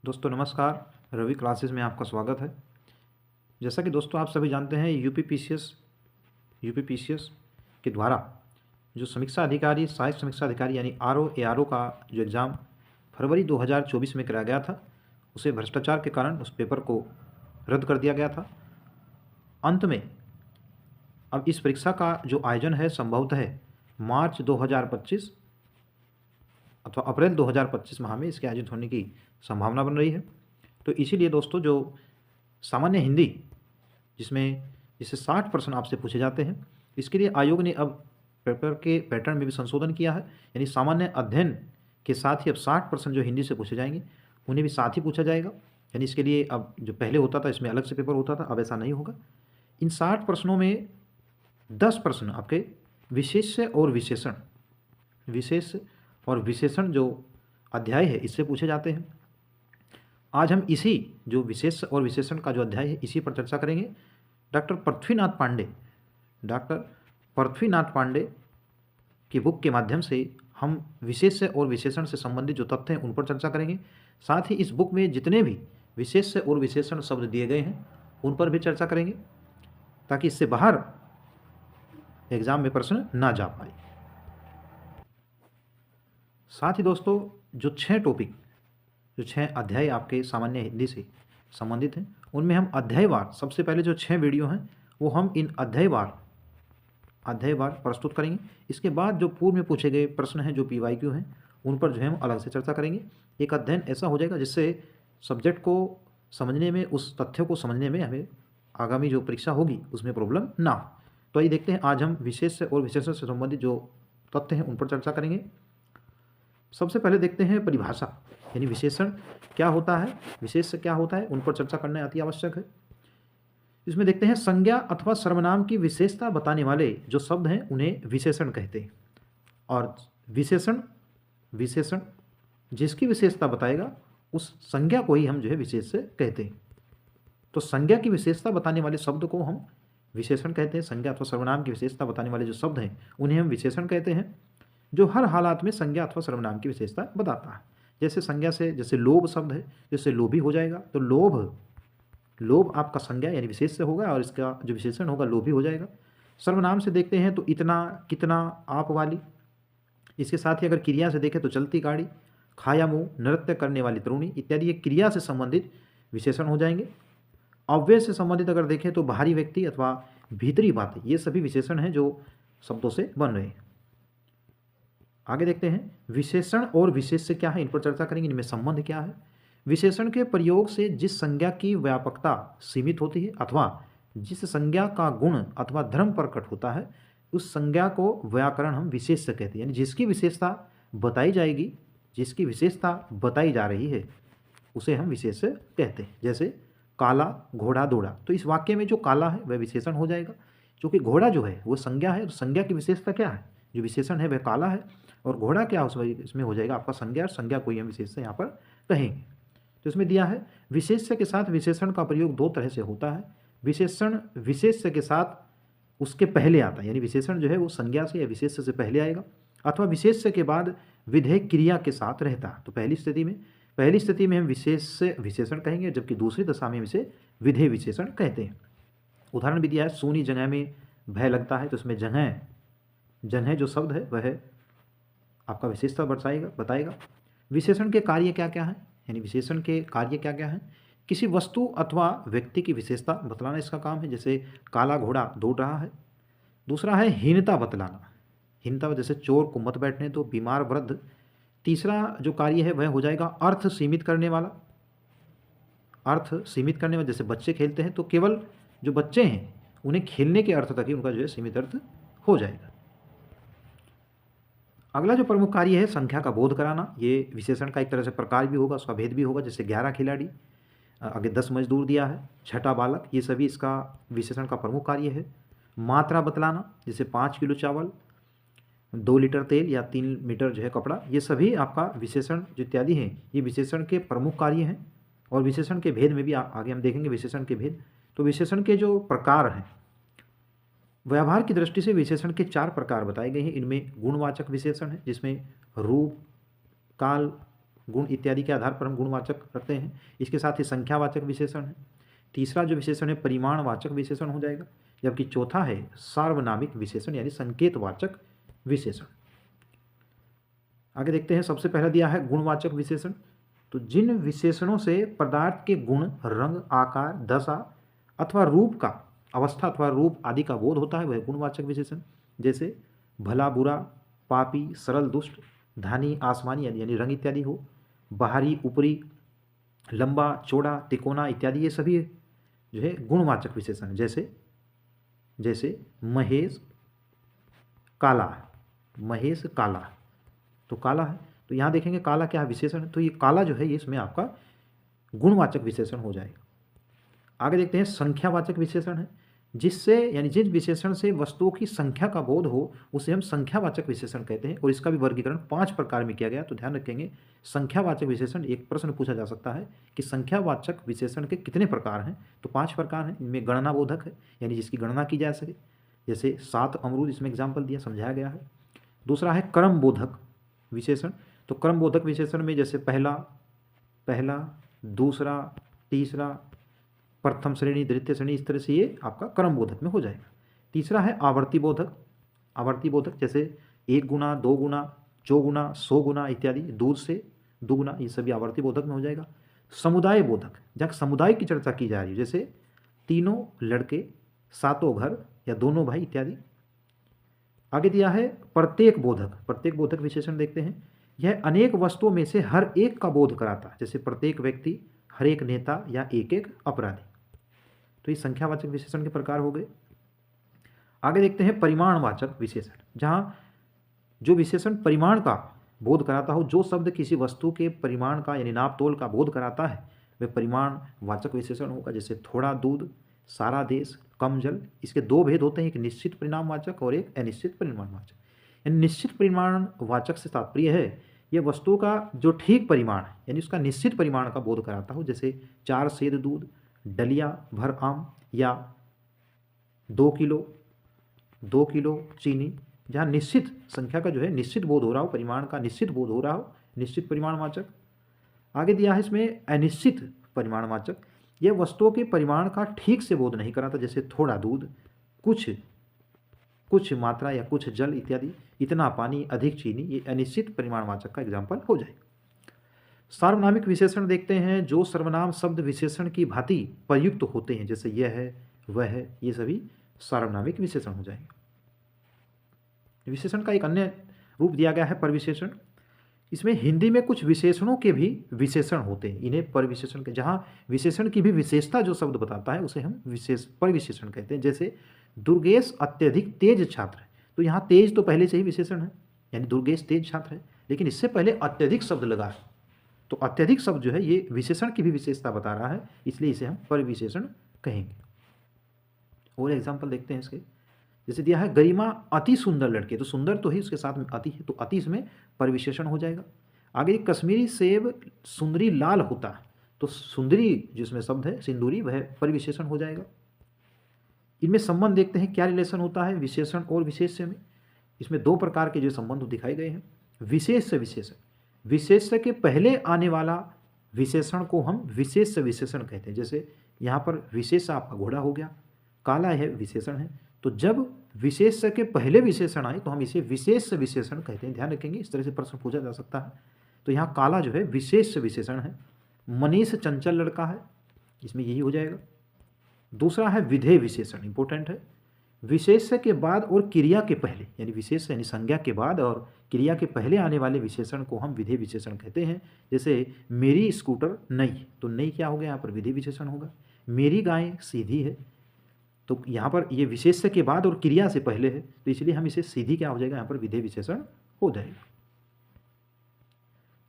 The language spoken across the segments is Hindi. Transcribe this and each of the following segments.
दोस्तों नमस्कार। रवि क्लासेस में आपका स्वागत है। जैसा कि दोस्तों आप सभी जानते हैं यूपी पीसीएस के द्वारा जो समीक्षा अधिकारी सहायक समीक्षा अधिकारी यानी आरओ एआरओ का जो एग्ज़ाम फरवरी 2024 में कराया गया था, उसे भ्रष्टाचार के कारण उस पेपर को रद्द कर दिया गया था। अंत में अब इस परीक्षा का जो आयोजन है संभवतः मार्च 2025 अथवा अप्रैल 2025 माह में इसके आयोजित होने की संभावना बन रही है। तो इसीलिए दोस्तों जो सामान्य हिंदी जिससे 60 प्रश्न आपसे पूछे जाते हैं, इसके लिए आयोग ने अब पेपर के पैटर्न में भी संशोधन किया है। यानी सामान्य अध्ययन के साथ ही अब 60 प्रश्न जो हिंदी से पूछे जाएंगे उन्हें भी साथ ही पूछा जाएगा। यानी इसके लिए अब जो पहले होता था इसमें अलग से पेपर होता था, अब ऐसा नहीं होगा। इन 60 प्रश्नों में 10 प्रश्न आपके विशेष और विशेषण जो अध्याय है इससे पूछे जाते हैं। आज हम इसी जो विशेष और विशेषण का जो अध्याय है इसी पर चर्चा करेंगे। डॉक्टर पृथ्वीनाथ पांडे की बुक के माध्यम से हम विशेष और विशेषण से संबंधित जो तथ्य हैं उन पर चर्चा करेंगे। साथ ही इस बुक में जितने भी विशेष और विशेषण शब्द दिए गए हैं उन पर भी चर्चा करेंगे, ताकि इससे बाहर एग्जाम में प्रश्न ना जा पाए। साथ ही दोस्तों जो 6 अध्याय आपके सामान्य हिंदी से संबंधित हैं उनमें हम अध्यायवार सबसे पहले जो 6 वीडियो हैं वो हम इन अध्यायवार प्रस्तुत करेंगे। इसके बाद जो पूर्व में पूछे गए प्रश्न हैं जो PYQ हैं उन पर जो है हम अलग से चर्चा करेंगे। एक अध्ययन ऐसा हो जाएगा जिससे सब्जेक्ट को समझने में, उस तथ्य को समझने में हमें आगामी जो परीक्षा होगी उसमें प्रॉब्लम ना हो। तो आइए देखते हैं, आज हम विशेष और विशेषण से संबंधित जो तथ्य हैं उन पर चर्चा करेंगे। सबसे पहले देखते हैं परिभाषा, यानी विशेषण क्या होता है, विशेष क्या होता है, उन पर चर्चा करना अति आवश्यक है। इसमें देखते हैं संज्ञा अथवा सर्वनाम की विशेषता बताने वाले जो शब्द हैं उन्हें विशेषण कहते हैं। और विशेषण जिसकी विशेषता बताएगा उस संज्ञा को ही हम जो है विशेष कहते हैं। तो संज्ञा की विशेषता बताने वाले शब्द को हम विशेषण कहते हैं। संज्ञा अथवा सर्वनाम की विशेषता बताने वाले जो शब्द हैं उन्हें हम विशेषण कहते हैं, जो हर हालात में संज्ञा अथवा सर्वनाम की विशेषता बताता है। जैसे संज्ञा से, जैसे लोभ शब्द है, जैसे लोभी हो जाएगा तो लोभ आपका संज्ञा यानी विशेष से होगा और इसका जो विशेषण होगा लोभी हो जाएगा। सर्वनाम से देखते हैं तो इतना, कितना, आप वाली। इसके साथ ही अगर क्रिया से देखें तो चलती गाड़ी, खाया मुँह, नृत्य करने वाली तरुणी इत्यादि ये क्रिया से संबंधित विशेषण हो जाएंगे। अव्यय से संबंधित अगर देखें तो बाहरी व्यक्ति अथवा भीतरी बातें, ये सभी विशेषण हैं जो शब्दों से बन रहे हैं। आगे देखते हैं विशेषण और विशेष्य क्या है, इन पर चर्चा करेंगे, इनमें संबंध क्या है। विशेषण के प्रयोग से जिस संज्ञा की व्यापकता सीमित होती है अथवा जिस संज्ञा का गुण अथवा धर्म प्रकट होता है उस संज्ञा को व्याकरण हम विशेष्य कहते हैं। यानी जिसकी विशेषता बताई जाएगी, जिसकी विशेषता बताई जा रही है उसे हम विशेष्य कहते हैं। जैसे काला, घोड़ा, दौड़ा, तो इस वाक्य में जो काला है वह विशेषण हो जाएगा, क्योंकि घोड़ा जो है वो संज्ञा है। तो संज्ञा की विशेषता क्या है, जो विशेषण है वह काला है, और घोड़ा क्या इसमें हो जाएगा आपका संज्ञा, और संज्ञा को ही हम विशेष्य यहाँ पर कहेंगे। तो इसमें दिया है विशेष्य के साथ विशेषण का प्रयोग 2 तरह से होता है। विशेषण विशेष्य के साथ उसके पहले आता है, यानी विशेषण जो है वो संज्ञा से या विशेष्य से पहले आएगा, अथवा विशेष्य के बाद विधेय क्रिया के साथ रहता है। तो पहली स्थिति में हम विशेषण कहेंगे, जबकि दूसरी दशा में हम इसे विधेय विशेषण कहते हैं। उदाहरण भी दिया है, सूनी जगह में भय लगता है, तो इसमें जगह जो शब्द है वह आपका विशेषता बताएगा। विशेषण के कार्य क्या क्या है, यानी विशेषण के कार्य क्या क्या है। किसी वस्तु अथवा व्यक्ति की विशेषता बतलाना इसका काम है, जैसे काला घोड़ा दौड़ रहा है। दूसरा है हीनता बतलाना, हीनता जैसे चोर को मत बैठने दो, बीमार वृद्ध। तीसरा जो कार्य है वह हो जाएगा अर्थ सीमित करने वाला, जैसे बच्चे खेलते हैं तो केवल जो बच्चे हैं उन्हें खेलने के अर्थ तक ही उनका जो है सीमित अर्थ हो जाएगा। अगला जो प्रमुख कार्य है संख्या का बोध कराना, ये विशेषण का एक तरह से प्रकार भी होगा, उसका भेद भी होगा। जैसे 11 खिलाड़ी, आगे 10 मजदूर दिया है, छठा बालक, ये सभी इसका विशेषण का प्रमुख कार्य है। मात्रा बतलाना, जैसे 5 किलो चावल, 2 लीटर तेल या 3 मीटर जो है कपड़ा, ये सभी आपका विशेषण जो इत्यादि हैं ये विशेषण के प्रमुख कार्य हैं। और विशेषण के भेद में भी आगे हम देखेंगे विशेषण के भेद। तो विशेषण के जो प्रकार हैं, व्यवहार की दृष्टि से विशेषण के 4 प्रकार बताए गए हैं। इनमें गुणवाचक विशेषण है, जिसमें रूप, काल, गुण इत्यादि के आधार पर हम गुणवाचक रखते हैं। इसके साथ ही संख्यावाचक विशेषण है। तीसरा जो विशेषण है परिमाणवाचक विशेषण हो जाएगा, जबकि चौथा है सार्वनामिक विशेषण यानी संकेतवाचक विशेषण। आगे देखते हैं, सबसे पहला दिया है गुणवाचक विशेषण। तो जिन विशेषणों से पदार्थ के गुण, रंग, आकार, दशा अथवा रूप का, अवस्था अथवा रूप आदि का बोध होता है वह गुणवाचक विशेषण। जैसे भला बुरा, पापी, सरल दुष्ट, धानी आसमानी यानी रंग इत्यादि हो, बाहरी ऊपरी, लंबा चौड़ा तिकोना इत्यादि, ये सभी जो है गुणवाचक विशेषण। जैसे महेश काला है, महेश काला, तो काला है, तो यहाँ देखेंगे काला क्या है, विशेषण है, तो ये काला जो है ये इसमें आपका गुणवाचक विशेषण हो जाएगा। आगे देखते हैं संख्यावाचक विशेषण है, जिससे यानी जिस विशेषण से वस्तुओं की संख्या का बोध हो उसे हम संख्यावाचक विशेषण कहते हैं। और इसका भी वर्गीकरण 5 प्रकार में किया गया, तो ध्यान रखेंगे संख्यावाचक विशेषण। एक प्रश्न पूछा जा सकता है कि संख्यावाचक विशेषण के कितने प्रकार हैं, तो 5 प्रकार हैं। इनमें गणना बोधक है, यानी जिसकी गणना की जा सके, जैसे 7 अमरूद, इसमें एग्जाम्पल दिया, समझाया गया है। दूसरा है क्रम बोधक विशेषण। तो क्रम बोधक विशेषण में जैसे पहला, दूसरा, तीसरा, प्रथम श्रेणी, द्वितीय श्रेणी, इस तरह से ये आपका क्रम बोधक में हो जाएगा। तीसरा है आवर्ती बोधक। आवर्ती बोधक जैसे 1 गुना, 2 गुना, 4 गुना, 100 गुना इत्यादि, दूध से दुगुना, ये सभी आवर्ती बोधक में हो जाएगा। समुदाय बोधक, जहाँ समुदाय की चर्चा की जा रही है, जैसे तीनों लड़के, सातों घर या दोनों भाई इत्यादि। आगे दिया है प्रत्येक बोधक। प्रत्येक बोधक विशेषण देखते हैं, यह अनेक वस्तुओं में से हर एक का बोध कराता है, जैसे प्रत्येक व्यक्ति, हर एक नेता या एक एक अपराधी। तो ये संख्यावाचक विशेषण के प्रकार हो गए। आगे देखते हैं परिमाणवाचक विशेषण, जहाँ जो विशेषण परिमाण का बोध कराता हो, जो शब्द किसी वस्तु के परिमाण का यानी नाप तोल का बोध कराता है वह परिमाणवाचक विशेषण होगा। जैसे थोड़ा दूध, सारा देश, कम जल। इसके 2 भेद होते हैं, एक निश्चित परिणामवाचक और एक अनिश्चित परिमाणवाचक। यानी निश्चित परिमाणवाचक से तात्पर्य है यह वस्तु का जो ठीक परिमाण है यानी उसका निश्चित परिमाण का बोध कराता हो, जैसे 4 सेर दूध, डलिया भर आम, या 2 किलो चीनी। जहाँ निश्चित संख्या का जो है निश्चित बोध हो रहा हो, परिमाण का निश्चित बोध हो रहा हो, निश्चित परिमाणवाचक। आगे दिया है इसमें अनिश्चित परिमाणवाचक, यह वस्तुओं के परिमाण का ठीक से बोध नहीं कराता, जैसे थोड़ा दूध, कुछ मात्रा या कुछ जल इत्यादि, इतना पानी, अधिक चीनी, ये अनिश्चित परिमाणवाचक का एग्जाम्पल हो जाएगा। सार्वनामिक विशेषण देखते हैं, जो सर्वनाम शब्द विशेषण की भांति प्रयुक्त होते हैं, जैसे यह है, वह है, ये सभी सार्वनामिक विशेषण हो जाएंगे। विशेषण का एक अन्य रूप दिया गया है परविशेषण। इसमें हिंदी में कुछ विशेषणों के भी विशेषण होते हैं, इन्हें परविशेषण के, जहाँ विशेषण की भी विशेषता जो शब्द बताता है उसे हम परविशेषण कहते हैं। जैसे दुर्गेश अत्यधिक तेज छात्र है, तो यहाँ तेज तो पहले से ही विशेषण है, यानी दुर्गेश तेज छात्र है, लेकिन इससे पहले अत्यधिक शब्द लगा है, तो अत्यधिक शब्द जो है ये विशेषण की भी विशेषता बता रहा है, इसलिए इसे हम परविशेषण कहेंगे। और एग्जाम्पल देखते हैं इसके, जैसे दिया है गरिमा अति सुंदर लड़के, तो सुंदर तो ही उसके साथ में अति है, तो अति इसमें परविशेषण हो जाएगा। आगे कश्मीरी सेब सुंदरी लाल होता है, तो सुंदरी जिसमें शब्द है सिंदूरी, वह परविशेषण हो जाएगा। इनमें संबंध देखते हैं क्या रिलेशन होता है विशेषण और विशेष्य में। इसमें 2 प्रकार के जो संबंध दिखाए गए हैं। विशेष्य विशेषण, विशेष्य के पहले आने वाला विशेषण को हम विशेष्य विशेषण कहते हैं। जैसे यहाँ पर विशेष्य आपका घोड़ा हो गया, काला है विशेषण है, तो जब विशेष्य के पहले विशेषण आए तो हम इसे विशेष्य विशेषण कहते हैं। ध्यान रखेंगे, इस तरह से प्रश्न पूछा जा सकता है। तो यहाँ काला जो है विशेष्य विशेषण है। मनीष चंचल लड़का है, इसमें यही हो जाएगा। दूसरा है विधेय विशेषण, इंपॉर्टेंट है। विशेष्य के बाद और क्रिया के पहले, यानी विशेष्य यानी संज्ञा के बाद और क्रिया के पहले आने वाले विशेषण को हम विधेय विशेषण कहते हैं। जैसे मेरी स्कूटर नई, तो नई क्या हो गया, यहाँ पर विधेय विशेषण होगा। मेरी गाय सीधी है, तो यहाँ पर ये विशेष्य के बाद और क्रिया से पहले है, तो इसलिए हम इसे सीधी क्या हो जाएगा, यहाँ पर विधेय विशेषण हो जाएगा।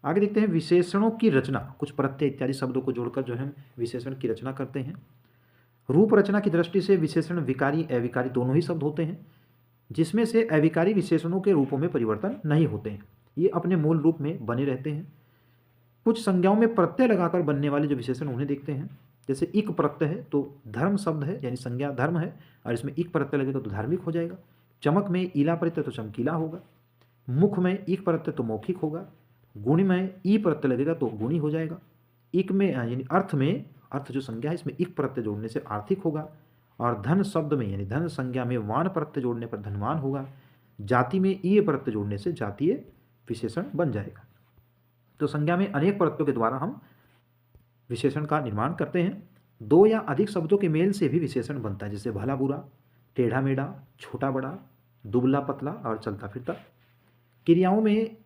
आगे देखते हैं विशेषणों की रचना, कुछ प्रत्यय इत्यादि शब्दों को जोड़कर जो हम विशेषण की रचना करते हैं। रूप रचना की दृष्टि से विशेषण विकारी अविकारी दोनों ही शब्द होते हैं, जिसमें से अविकारी विशेषणों के रूपों में परिवर्तन नहीं होते हैं, ये अपने मूल रूप में बने रहते हैं। कुछ संज्ञाओं में प्रत्यय लगाकर बनने वाले जो विशेषण उन्हें देखते हैं। जैसे इक प्रत्यय है तो धर्म शब्द है, यानी संज्ञा धर्म है, और इसमें इक प्रत्यय लगेगा तो धार्मिक हो जाएगा। चमक में ईला प्रत्यय तो चमकीला होगा। मुख में इक प्रत्यय तो मौखिक होगा। गुण में ई प्रत्यय लगेगा तो गुणी हो जाएगा। इक में यानी अर्थ में, अर्थ जो संज्ञा है इसमें इक प्रत्यय जोड़ने से आर्थिक होगा। और धन शब्द में यानी धन संज्ञा में वान प्रत्यय जोड़ने पर धनवान होगा। जाति में ई प्रत्यय जोड़ने से जातीय विशेषण बन जाएगा। तो संज्ञा में अनेक प्रत्ययों के द्वारा हम विशेषण का निर्माण करते हैं। दो या अधिक शब्दों के मेल से भी विशेषण बनता है, जैसे भला बुरा, टेढ़ा मेढ़ा, छोटा बड़ा, दुबला पतला और चलता फिरता। क्रियाओं में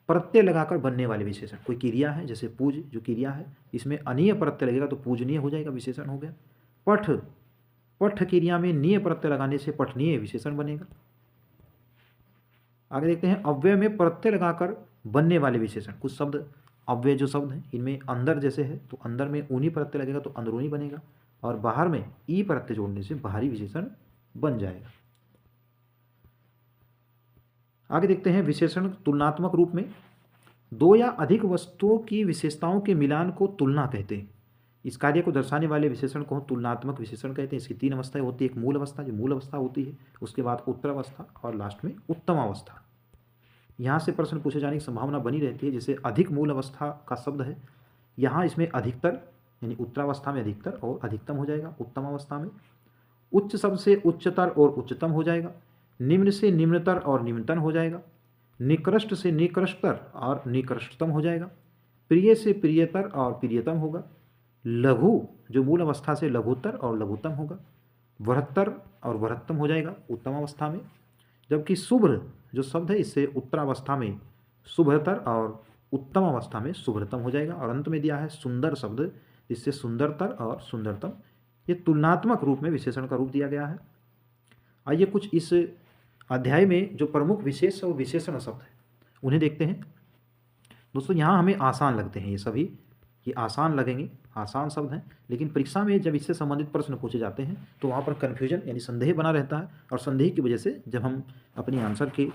प्रत्यय लगाकर बनने वाले विशेषण, कोई क्रिया है जैसे पूज जो क्रिया है, इसमें अनीय प्रत्यय लगेगा तो पूजनीय हो जाएगा, विशेषण हो गया। पठ, पठ क्रिया में नीय प्रत्यय लगाने से पठनीय विशेषण बनेगा। आगे देखते हैं अव्यय में प्रत्यय लगाकर बनने वाले विशेषण। कुछ शब्द अव्यय जो शब्द हैं इनमें अंदर जैसे है तो अंदर में ऊनी प्रत्यय लगेगा तो अंदरूनी बनेगा, और बाहर में ई प्रत्यय जोड़ने से बाहरी विशेषण बन जाएगा। आगे देखते हैं विशेषण तुलनात्मक रूप में। दो या अधिक वस्तुओं की विशेषताओं के मिलान को तुलना कहते हैं। इस कार्य को दर्शाने वाले विशेषण को तुलनात्मक विशेषण कहते हैं। इसकी तीन अवस्थाएं होती है। एक मूल अवस्था, जो मूल अवस्था होती है, उसके बाद उत्तरावस्था और लास्ट में उत्तम अवस्था। यहाँ से प्रश्न पूछे जाने की संभावना बनी रहती है। जैसे अधिक मूल अवस्था का शब्द है, यहाँ इसमें अधिकतर यानी उत्तरावस्था में अधिकतर और अधिकतम हो जाएगा। उत्तम अवस्था में उच्च शब्द से उच्चतर और उच्चतम हो जाएगा। निम्न से निम्नतर और निम्नतम हो जाएगा। निकृष्ट से निकृष्टतर और निकृष्टतम हो जाएगा। प्रिय से प्रियतर और प्रियतम होगा। लघु जो मूल अवस्था से लघुतर और लघुतम होगा। वृहत्तर और वृहत्तम हो जाएगा उत्तम अवस्था में। जबकि शुभ्र जो शब्द है इससे उत्तरावस्था में शुभ्रतर और उत्तम अवस्था में शुभ्रतम हो जाएगा। और अंत में दिया है सुंदर शब्द, इससे सुंदरतर और सुंदरतम। ये तुलनात्मक रूप में विशेषण का रूप दिया गया है। आइए कुछ इस अध्याय में जो प्रमुख विशेष और विशेषण शब्द है उन्हें देखते हैं। दोस्तों यहाँ हमें आसान लगते हैं ये सभी, ये आसान लगेंगे, आसान शब्द हैं, लेकिन परीक्षा में जब इससे संबंधित प्रश्न पूछे जाते हैं तो वहाँ पर कन्फ्यूजन यानी संदेह बना रहता है। और संदेह की वजह से जब हम अपनी आंसर के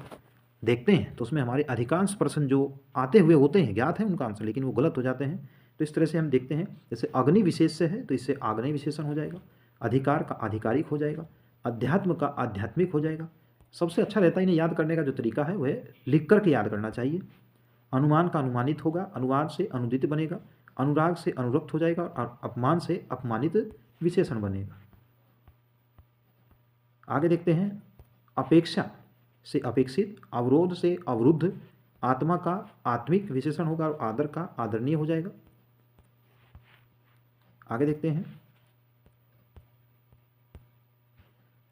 देखते हैं तो उसमें हमारे अधिकांश प्रश्न जो आते हुए होते हैं ज्ञात हैं उनका आंसर, लेकिन वो गलत हो जाते हैं। तो इस तरह से हम देखते हैं, जैसे अग्नि विशेष से है तो इससे आग्नेय विशेषण हो जाएगा। अधिकार का आधिकारिक हो जाएगा। अध्यात्म का आध्यात्मिक हो जाएगा। सबसे अच्छा रहता है इन्हें याद करने का जो तरीका है वह लिख करके याद करना चाहिए। अनुमान का अनुमानित होगा। अनुवाद से अनुदित बनेगा। अनुराग से अनुरक्त हो जाएगा। और अपमान से अपमानित विशेषण बनेगा। आगे देखते हैं अपेक्षा से अपेक्षित, अवरोध से अवरुद्ध, आत्मा का आत्मिक विशेषण होगा और आदर का आदरणीय हो जाएगा। आगे देखते हैं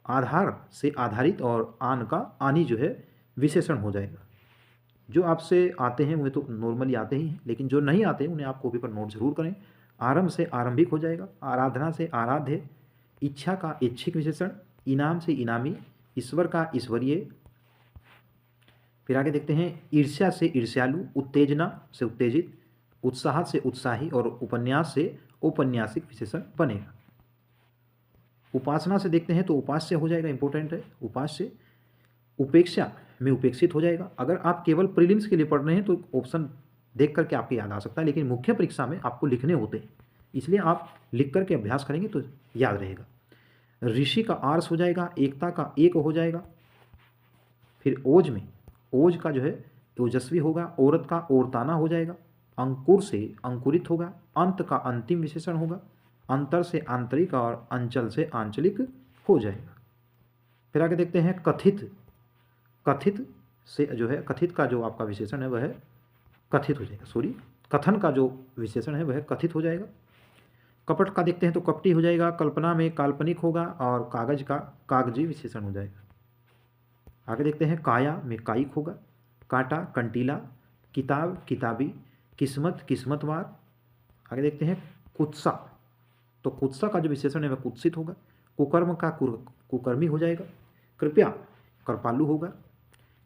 आधार से आधारित और आन का आनी जो है विशेषण हो जाएगा। जो आपसे आते हैं वे तो नॉर्मली आते ही हैं, लेकिन जो नहीं आते उन्हें आप कॉपी पर नोट जरूर करें। आरंभ से आरंभिक हो जाएगा। आराधना से आराध्य, इच्छा का इच्छिक विशेषण, इनाम से इनामी, ईश्वर का ईश्वरीय। फिर आगे देखते हैं ईर्ष्या से ईर्ष्यालु, उत्तेजना से उत्तेजित, उत्साह से उत्साही और उपन्यास से औपन्यासिक विशेषण बनेगा। उपासना से देखते हैं तो उपास्य हो जाएगा, इंपॉर्टेंट है। उपास्य उपेक्षा में उपेक्षित हो जाएगा। अगर आप केवल प्रीलिम्स के लिए पढ़ रहे हैं तो ऑप्शन देख करके आपके याद आ सकता है, लेकिन मुख्य परीक्षा में आपको लिखने होते हैं, इसलिए आप लिख करके अभ्यास करेंगे तो याद रहेगा। ऋषि का आर्स हो जाएगा। एकता का एक हो जाएगा। फिर ओज में ओज का जो है ओजस्वी होगा। औरत का औरताना हो जाएगा। अंकुर से अंकुरित होगा। अंत का अंतिम विशेषण होगा। अंतर से आंतरिक और अंचल से आंचलिक हो जाएगा। फिर आगे देखते हैं कथित। कथित से जो है कथित का जो आपका विशेषण है वह कथित हो जाएगा, सॉरी कथन का जो विशेषण है वह कथित हो जाएगा। कपट का देखते हैं तो कपटी हो जाएगा। कल्पना में काल्पनिक होगा और कागज का कागजी विशेषण हो जाएगा। आगे देखते हैं काया में कायिक होगा। कांटा कंटीला, किताब किताबी, किस्मत किस्मतवार। आगे देखते हैं कुत्सा, तो कुत्सा का जो विशेषण है वह कुत्सित होगा। कुकर्म का कुकर्मी हो जाएगा। कृपया कृपालु होगा।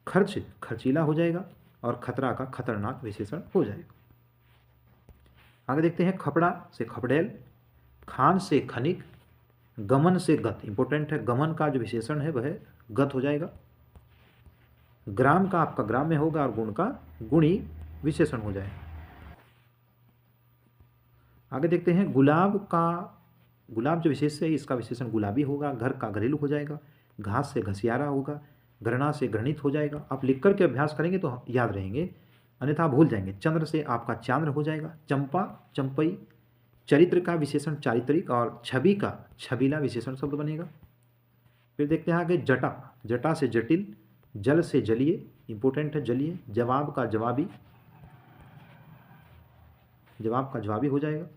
खर्च खर्चीला हो जाएगा। और खतरा का खतरनाक विशेषण हो जाएगा। आगे देखते हैं खपड़ा से खपड़ेल, खान से खनिक, गमन से गत, इंपॉर्टेंट है। गमन का जो विशेषण है वह गत हो जाएगा। ग्राम का आपका ग्राम में होगा और गुण का गुणी विशेषण हो जाएगा। आगे देखते हैं गुलाब का, गुलाब जो विशेष है इसका विशेषण गुलाबी होगा। घर का घरेलू हो जाएगा। घास से घसियारा होगा। घृणा से घृणित हो जाएगा। आप लिख करके अभ्यास करेंगे तो याद रहेंगे। अन्यथा भूल जाएंगे। चंद्र से आपका चांद्र हो जाएगा। चंपा, चंपई। चरित्र का विशेषण चारित्रिक, और छवि का छबीला विशेषण शब्द बनेगा। फिर देखते हैं आगे जटा, जटा से जटिल, जल से जलीय, इंपोर्टेंट है जलीय। जवाब का जवाबी, जवाब का जवाबी हो जाएगा।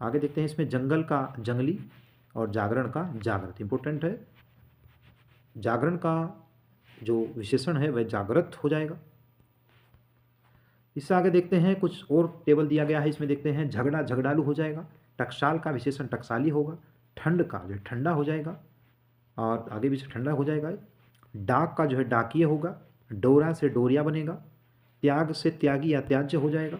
आगे देखते हैं इसमें जंगल का जंगली और जागरण का जागृत, इंपोर्टेंट है। जागरण का जो विशेषण है वह जागृत हो जाएगा। इससे आगे देखते हैं कुछ और टेबल दिया गया है, इसमें देखते हैं झगड़ा झगड़ालू हो जाएगा। टकसाल का विशेषण टकसाली होगा। ठंड का जो ठंडा हो जाएगा, और आगे भी ठंडा हो जाएगा। डाक का जो है डाकिय होगा। डोरा से डोरिया बनेगा। त्याग से त्यागी या त्याज्य हो जाएगा।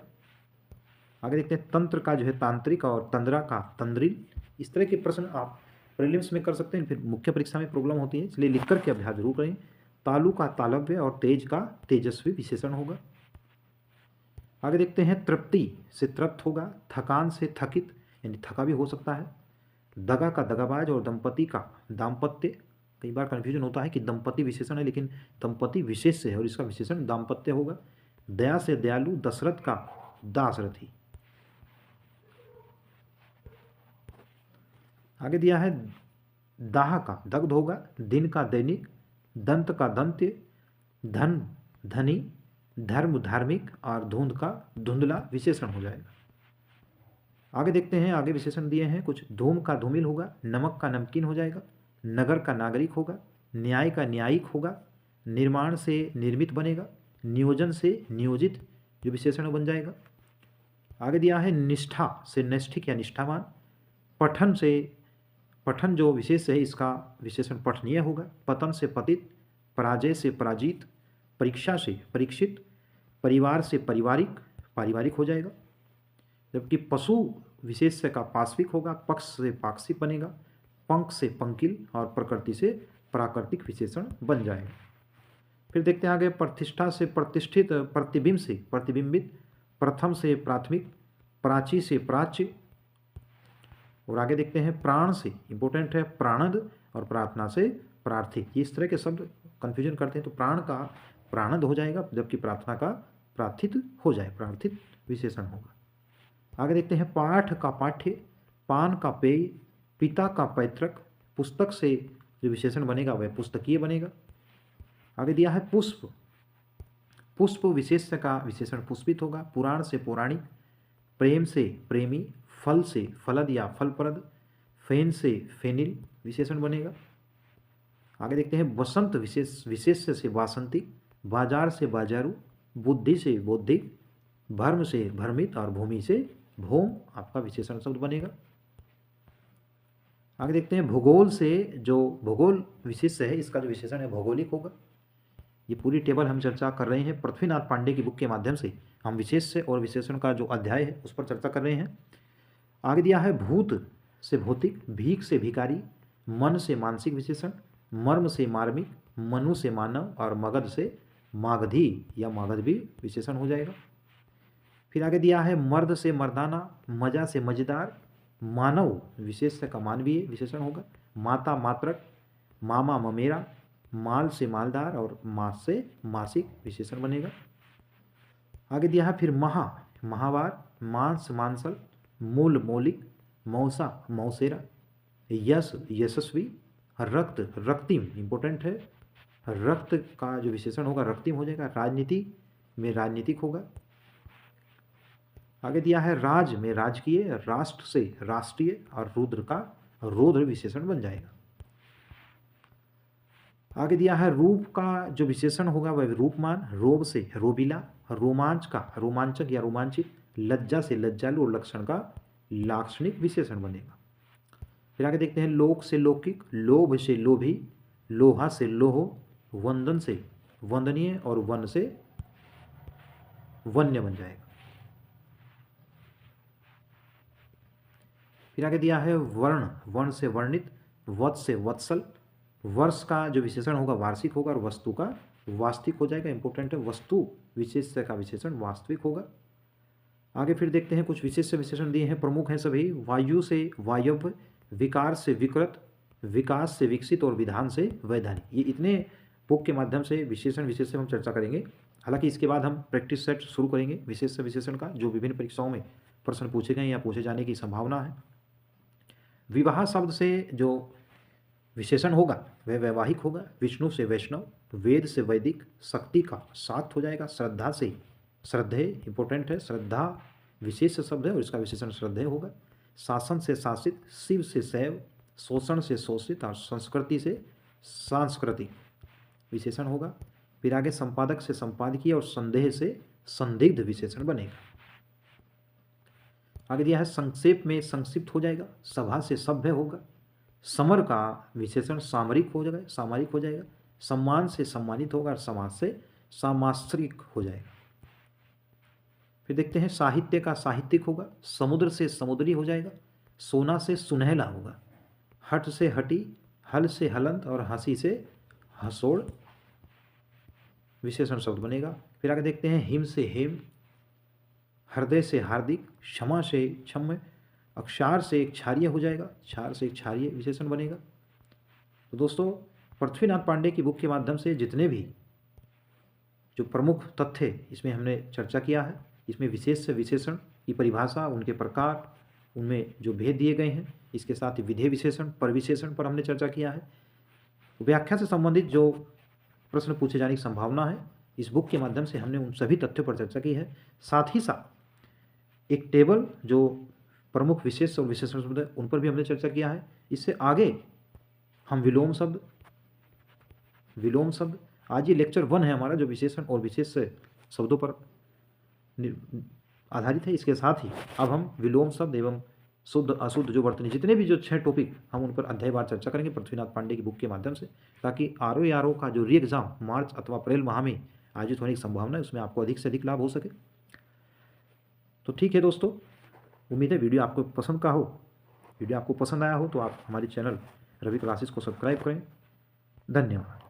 आगे देखते हैं तंत्र का जो है तांत्रिक, और तंद्रा का तंद्रिल। इस तरह के प्रश्न आप प्रीलिम्स में कर सकते हैं, फिर मुख्य परीक्षा में प्रॉब्लम होती है, इसलिए लिख करके अभ्यास जरूर करें। तालु का तालव्य, और तेज का तेजस्वी विशेषण होगा। आगे देखते हैं तृप्ति से तृप्त होगा। थकान से थकित, यानी थका भी हो सकता है। दगा का दगाबाज, और दंपति का दाम्पत्य। कई बार कन्फ्यूजन होता है कि दंपति विशेषण है, लेकिन दंपति विशेष से है और इसका विशेषण दाम्पत्य होगा। दया से दयालु, दशरथ का दासरथी। आगे दिया है दाह का दग्ध होगा। दिन का दैनिक, दंत का दंत्य, धन धनी, धर्म धार्मिक, और धुंध का धुंधला विशेषण हो जाएगा। आगे देखते हैं, आगे विशेषण दिए हैं कुछ। धूम का धूमिल होगा। नमक का नमकीन हो जाएगा। नगर का नागरिक होगा। न्याय का न्यायिक होगा। निर्माण से निर्मित बनेगा। नियोजन से नियोजित जो विशेषण बन जाएगा। आगे दिया है निष्ठा से नैष्ठिक या निष्ठावान। पठन से, पठन जो विशेष है इसका विशेषण पठनीय होगा। पतन से पतित। पराजय से पराजित। परीक्षा से परीक्षित। परिवार से पारिवारिक, पारिवारिक हो जाएगा। जबकि पशु विशेष का पाश्विक होगा। पक्ष से पाक्षिक बनेगा। पंख से पंकिल, और प्रकृति से प्राकृतिक विशेषण बन जाएगा। फिर देखते हैं आगे प्रतिष्ठा से प्रतिष्ठित। प्रतिबिंब से प्रतिबिंबित। प्रथम से प्राथमिक। प्राची से प्राच्य। और आगे देखते हैं प्राण से, इंपोर्टेंट है प्राणद, और प्रार्थना से प्रार्थिक। इस तरह के शब्द कंफ्यूजन करते हैं, तो प्राण का प्राणद हो जाएगा, जबकि प्रार्थना का प्रार्थित हो जाए, प्रार्थित विशेषण होगा। आगे देखते हैं पाठ का पाठ्य। पान का पेय। पिता का पैतृक। पुस्तक से जो विशेषण बनेगा वह पुस्तकीय बनेगा। आगे दिया है पुष्प। पुष्प विशेष का विशेषण पुष्पित होगा। पुराण से पौराणिक। प्रेम से प्रेमी। फल से फलद या फलप्रद। फेन से फेनिल विशेषण बनेगा। आगे देखते हैं बसंत विशेष से वासंतिक। बाजार से बाजारू। बुद्धि से बौद्धिक। भर्म से भ्रमित, और भूमि से भौम आपका विशेषण शब्द बनेगा। आगे देखते हैं भूगोल से, जो भूगोल विशेष है इसका जो विशेषण है भौगोलिक होगा। ये पूरी टेबल हम चर्चा कर रहे हैं पृथ्वीनाथ पांडे की बुक के माध्यम से। हम विशेष से और विशेषण का जो अध्याय है उस पर चर्चा कर रहे हैं। आगे दिया है भूत से भौतिक। भीख से भिखारी। मन से मानसिक विशेषण। मर्म से मार्मिक। मनु से मानव, और मगध से मागधी या मागधवी विशेषण हो जाएगा। फिर आगे दिया है मर्द से मर्दाना। मजा से मजेदार। मानव विशेष का मानवीय विशेषण होगा। माता मात्रक। मामा ममेरा। माल से मालदार, और मास से मासिक विशेषण बनेगा। आगे दिया है फिर महा महावार। मांस मांसल। मूल मौलिक। मौसा मौसेरा। यश यशस्वी। रक्त रक्तिम, इंपोर्टेंट है। रक्त का जो विशेषण होगा रक्तिम हो जाएगा। राजनीति में राजनीतिक होगा। आगे दिया है राज में राजकीय। राष्ट्र से राष्ट्रीय, और रुद्र का रौद्र विशेषण बन जाएगा। आगे दिया है रूप का जो विशेषण होगा वह रूपमान। रोब से रोबिला। रोमांच का रोमांचक या रोमांचित। लज्जा से लज्जालु, और लक्षण का लाक्षणिक विशेषण बनेगा। फिर आगे देखते हैं लोक से लौकिक। लोभ से लोभी। लोहा से लोहो। वंदन से वंदनीय, और वन से वन्य बन जाएगा। फिर आगे दिया है वर्ण। वर्ण से वर्णित। वत्स से वत्सल। वर्ष का जो विशेषण होगा वार्षिक होगा, और वस्तु का वास्तविक हो जाएगा, इंपोर्टेंट है। वस्तु विशेष का विशेषण वास्तविक होगा। आगे फिर देखते हैं कुछ विशेष विशेषण दिए हैं, प्रमुख हैं सभी। वायु से वायव्य। विकार से विकृत। विकास से विकसित, और विधान से वैधानिक। ये इतने बुक के माध्यम से विशेषण विशेष से हम चर्चा करेंगे। हालांकि इसके बाद हम प्रैक्टिस सेट शुरू करेंगे विशेष से विशेषण का, जो विभिन्न परीक्षाओं में प्रश्न पूछे गए या पूछे जाने की संभावना है। विवाह शब्द से जो विशेषण होगा वह वैवाहिक होगा। विष्णु से वैष्णव, वेद से वैदिक, शक्ति का सात हो जाएगा। श्रद्धा से श्रद्धेय, इंपॉर्टेंट है, श्रद्धा विशेष शब्द है और इसका विशेषण श्रद्धेय होगा। शासन से शासित, शिव से शैव, शोषण से शोषित और संस्कृति से सांस्कृतिक विशेषण होगा। फिर आगे संपादक से संपादकीय और संदेह से संदिग्ध विशेषण बनेगा। आगे दिया है संक्षेप में संक्षिप्त हो जाएगा। सभा से सभ्य होगा। समर का विशेषण सामरिक हो जाएगा, सामरिक हो जाएगा। सम्मान से सम्मानित होगा और समाज से सामाश्रिक हो जाएगा। फिर देखते हैं साहित्य का साहित्यिक होगा। समुद्र से समुद्री हो जाएगा। सोना से सुनहला होगा। हट से हटी, हल से हलंत और हंसी से हसोड़ विशेषण शब्द बनेगा। फिर आगे देखते हैं हिम से हेम, हृदय से हार्दिक, क्षमा से क्षम्य, अक्षार से एक क्षार्य हो जाएगा। क्षार से एक क्षार्य विशेषण बनेगा। तो दोस्तों, पृथ्वीनाथ पांडे की बुक के माध्यम से जितने भी जो प्रमुख तथ्य इसमें हमने चर्चा किया है, इसमें विशेष से विशेषण की परिभाषा, उनके प्रकार, उनमें जो भेद दिए गए हैं, इसके साथ ही विधेय विशेषण, परविशेषण पर हमने चर्चा किया है। व्याख्या से संबंधित जो प्रश्न पूछे जाने की संभावना है, इस बुक के माध्यम से हमने उन सभी तथ्यों पर चर्चा की है। साथ ही साथ एक टेबल जो प्रमुख विशेष और विशेषण शब्द है उन पर भी हमने चर्चा किया है। इससे आगे हम विलोम शब्द आज ये लेक्चर 1 है हमारा, जो विशेषण और विशेष शब्दों पर आधारित है। इसके साथ ही अब हम विलोम शब्द एवं शुद्ध अशुद्ध जो वर्तनी, जितने भी जो 6 टॉपिक हम उन पर अध्यायवार चर्चा करेंगे पृथ्वीनाथ पांडे की बुक के माध्यम से, ताकि आरओ का जो री एग्जाम मार्च अथवा अप्रैल माह में आयोजित होने की संभावना है, उसमें आपको अधिक से अधिक लाभ हो सके। तो ठीक है दोस्तों, उम्मीद है वीडियो आपको पसंद का हो। वीडियो आपको पसंद आया हो तो आप हमारे चैनल रवि क्लासेस को सब्सक्राइब करें। धन्यवाद।